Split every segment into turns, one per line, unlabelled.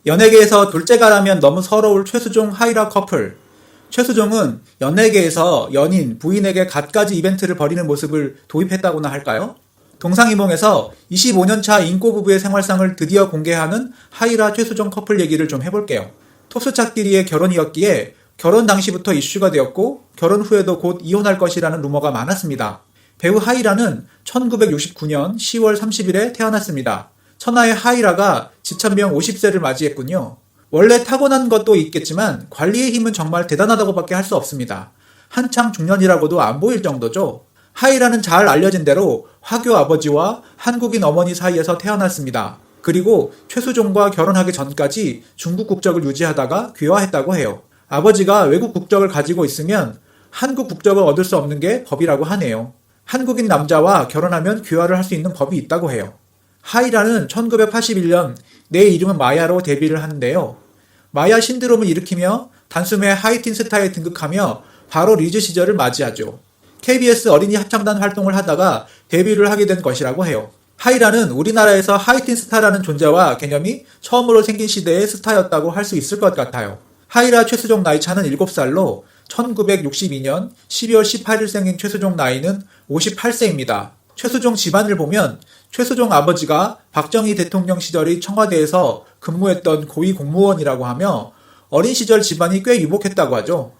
연예계에서 둘째가라면 너무 서러울 최수종 하이라 커플. 최수종은 연예계에서 연인, 부인에게 갖가지 이벤트를 벌이는 모습을 도입했다고나 할까요? 동상이몽에서 25년차 인꼬 부부의 생활상을 드디어 공개하는 하이라 최수종 커플 얘기를 좀 해볼게요. 토스차끼리의 결혼이었기에 결혼 당시부터 이슈가 되었고 결혼 후에도 곧 이혼할 것이라는 루머가 많았습니다. 배우 하이라는 1969년 10월 30일에 태어났습니다. 천하의 하이라가 지천명 50세를 맞이했군요. 원래 타고난 것도 있겠지만 관리의 힘은 정말 대단하다고밖에 할 수 없습니다. 한창 중년이라고도 안 보일 정도죠. 하이라는 잘 알려진 대로 화교 아버지와 한국인 어머니 사이에서 태어났습니다. 그리고 최수종과 결혼하기 전까지 중국 국적을 유지하다가 귀화했다고 해요. 아버지가 외국 국적을 가지고 있으면 한국 국적을 얻을 수 없는 게 법이라고 하네요. 한국인 남자와 결혼하면 귀화를 할 수 있는 법이 있다고 해요. 하이라는 1981년 내 이름은 마야로 데뷔를 하는데요. 마야 신드롬을 일으키며 단숨에 하이틴 스타에 등극하며 바로 리즈 시절을 맞이하죠. KBS 어린이 합창단 활동을 하다가 데뷔를 하게 된 것이라고 해요. 하이라는 우리나라에서 하이틴 스타라는 존재와 개념이 처음으로 생긴 시대의 스타였다고 할 수 있을 것 같아요. 하이라 최수종 나이 차는 7살로 1962년 12월 18일 생긴 최수종 나이는 58세입니다. 최수종 집안을 보면 최수종 아버지가 박정희 대통령 시절의 청와대에서 근무했던 고위 공무원이라고 하며 어린 시절 집안이 꽤 유복했다고 하죠.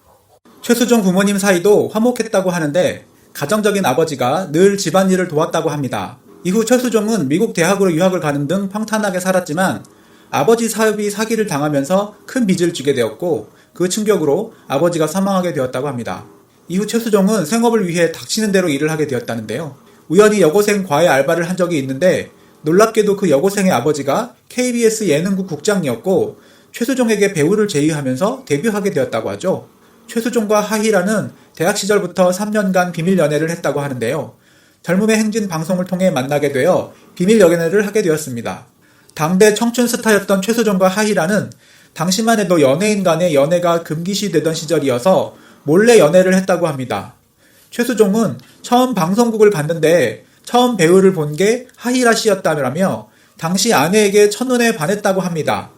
최수종 부모님 사이도 화목했다고 하는데 가정적인 아버지가 늘 집안일을 도왔다고 합니다. 이후 최수종은 미국 대학으로 유학을 가는 등 평탄하게 살았지만 아버지 사업이 사기를 당하면서 큰 빚을 지게 되었고 그 충격으로 아버지가 사망하게 되었다고 합니다. 이후 최수종은 생업을 위해 닥치는 대로 일을 하게 되었다는데요. 우연히 여고생 과외 알바를 한 적이 있는데 놀랍게도 그 여고생의 아버지가 KBS 예능국 국장이었고 최수종에게 배우를 제의하면서 데뷔하게 되었다고 하죠. 최수종과 하이라는 대학 시절부터 3년간 비밀 연애를 했다고 하는데요. 젊음의 행진 방송을 통해 만나게 되어 비밀 연애를 하게 되었습니다. 당대 청춘 스타였던 최수종과 하이라는 당시만 해도 연예인 간의 연애가 금기시되던 시절이어서 몰래 연애를 했다고 합니다. 최수종은 처음 방송국을 봤는데 처음 배우를 본 게 하이라 씨였다며 당시 아내에게 첫눈에 반했다고 합니다.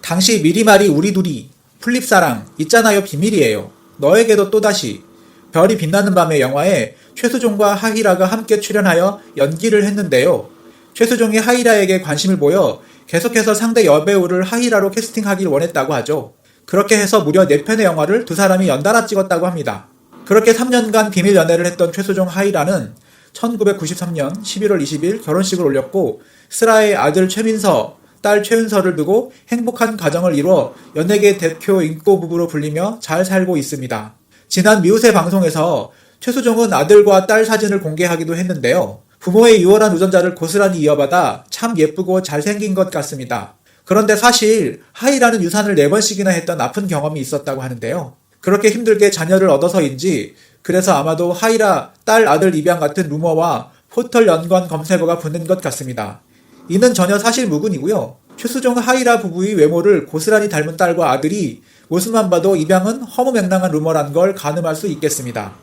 당시 미리말이 우리 둘이, 플립사랑, 있잖아요 비밀이에요, 너에게도 또다시, 별이 빛나는 밤의 영화에 최수종과 하이라가 함께 출연하여 연기를 했는데요. 최수종이 하이라에게 관심을 보여 계속해서 상대 여배우를 하이라로 캐스팅하길 원했다고 하죠. 그렇게 해서 무려 4편의 영화를 두 사람이 연달아 찍었다고 합니다. 그렇게 3년간 비밀 연애를 했던 최수종 하이라는 1993년 11월 20일 결혼식을 올렸고 슬아의 아들 최민서, 딸 최은서를 두고 행복한 가정을 이루어 연예계 대표 인꼬 부부로 불리며 잘 살고 있습니다. 지난 미우새 방송에서 최수종은 아들과 딸 사진을 공개하기도 했는데요. 부모의 유월한 유전자를 고스란히 이어받아 참 예쁘고 잘생긴 것 같습니다. 그런데 사실 하이라는 유산을 4번씩이나 했던 아픈 경험이 있었다고 하는데요. 그렇게 힘들게 자녀를 얻어서인지 그래서 아마도 하이라 딸 아들 입양 같은 루머와 포털 연관 검색어가 붙는 것 같습니다. 이는 전혀 사실 무근이고요. 최수종 하이라 부부의 외모를 고스란히 닮은 딸과 아들이 모습만 봐도 입양은 허무맹랑한 루머란 걸 가늠할 수 있겠습니다.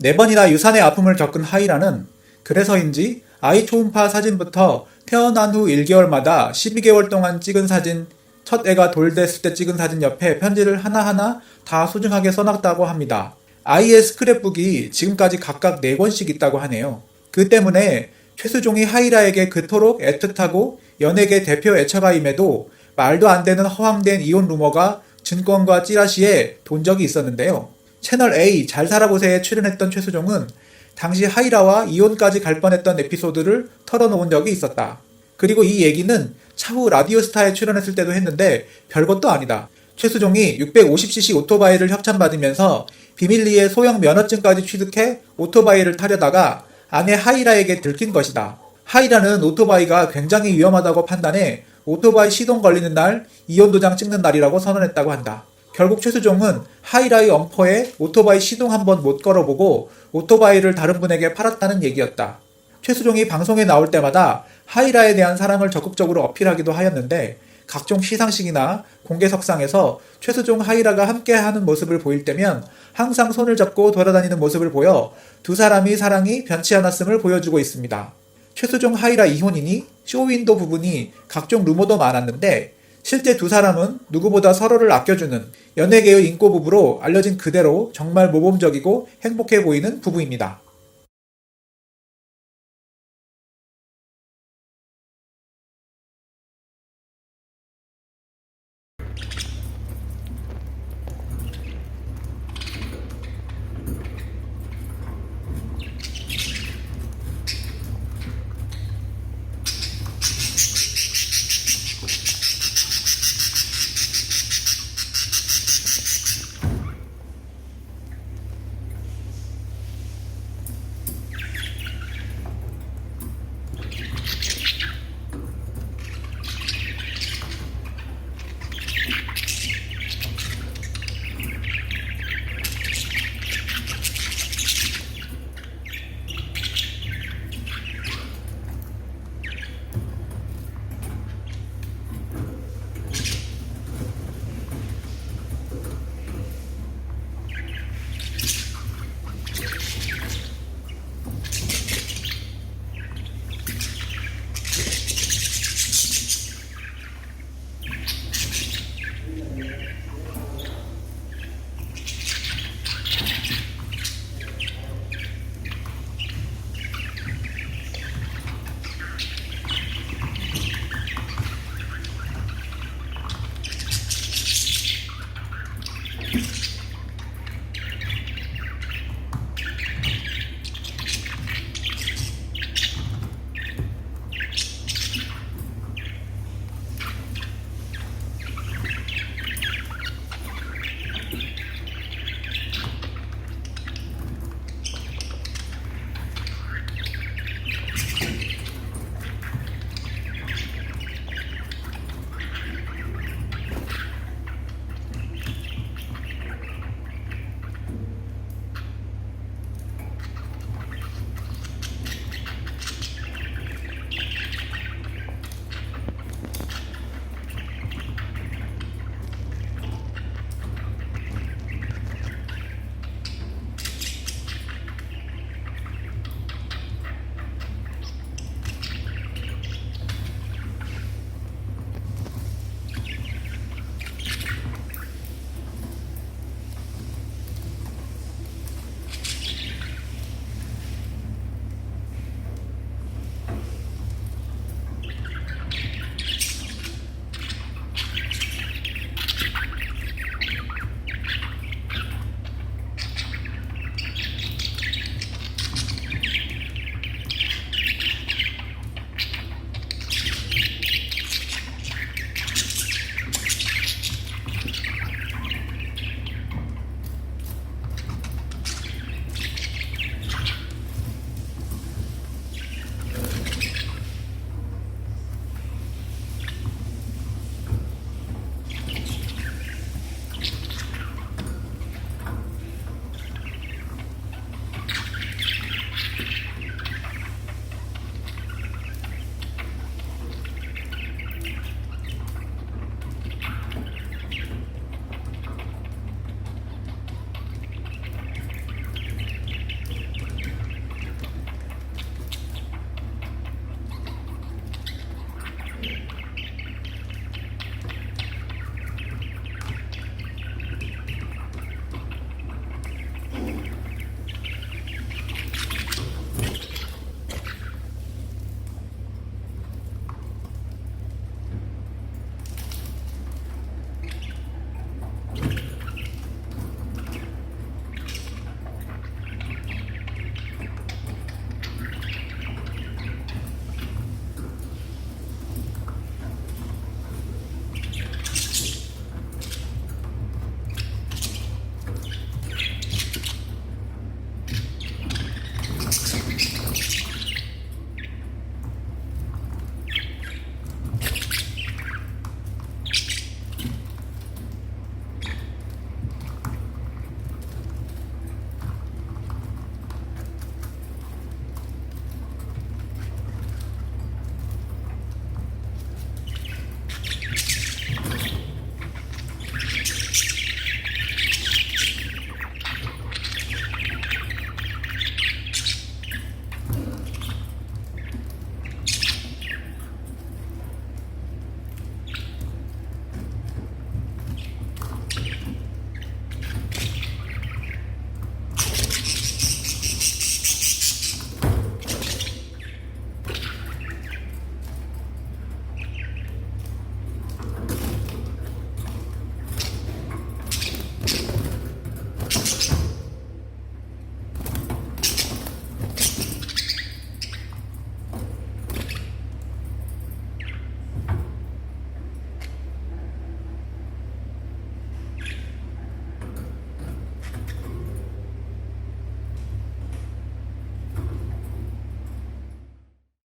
4번이나 유산의 아픔을 겪은 하이라는 그래서인지 아이 초음파 사진부터 태어난 후 1개월마다 12개월 동안 찍은 사진, 첫 애가 돌됐을 때 찍은 사진 옆에 편지를 하나하나 다 소중하게 써놨다고 합니다. 아이의 스크랩북이 지금까지 각각 4권씩 있다고 하네요. 그 때문에 최수종이 하이라에게 그토록 애틋하고 연예계 대표 애처가임에도 말도 안 되는 허황된 이혼 루머가 증권과 찌라시에 돈 적이 있었는데요. 채널 A 잘 살아보세요에 출연했던 최수종은 당시 하이라와 이혼까지 갈 뻔했던 에피소드를 털어놓은 적이 있었다. 그리고 이 얘기는 차후 라디오스타에 출연했을 때도 했는데 별것도 아니다. 최수종이 650cc 오토바이를 협찬받으면서 비밀리에 소형 면허증까지 취득해 오토바이를 타려다가 아내 하이라에게 들킨 것이다. 하이라는 오토바이가 굉장히 위험하다고 판단해 오토바이 시동 걸리는 날 이혼도장 찍는 날이라고 선언했다고 한다. 결국 최수종은 하이라의 엄포에 오토바이 시동 한번 못 걸어보고 오토바이를 다른 분에게 팔았다는 얘기였다. 최수종이 방송에 나올 때마다 하이라에 대한 사랑을 적극적으로 어필하기도 하였는데 각종 시상식이나 공개석상에서 최수종 하이라가 함께하는 모습을 보일 때면 항상 손을 잡고 돌아다니는 모습을 보여 두 사람의 사랑이 변치 않았음을 보여주고 있습니다. 최수종 하이라 이혼이니 쇼윈도 부분이 각종 루머도 많았는데 실제 두 사람은 누구보다 서로를 아껴주는 연예계의 인꼬 부부로 알려진 그대로 정말 모범적이고 행복해 보이는 부부입니다.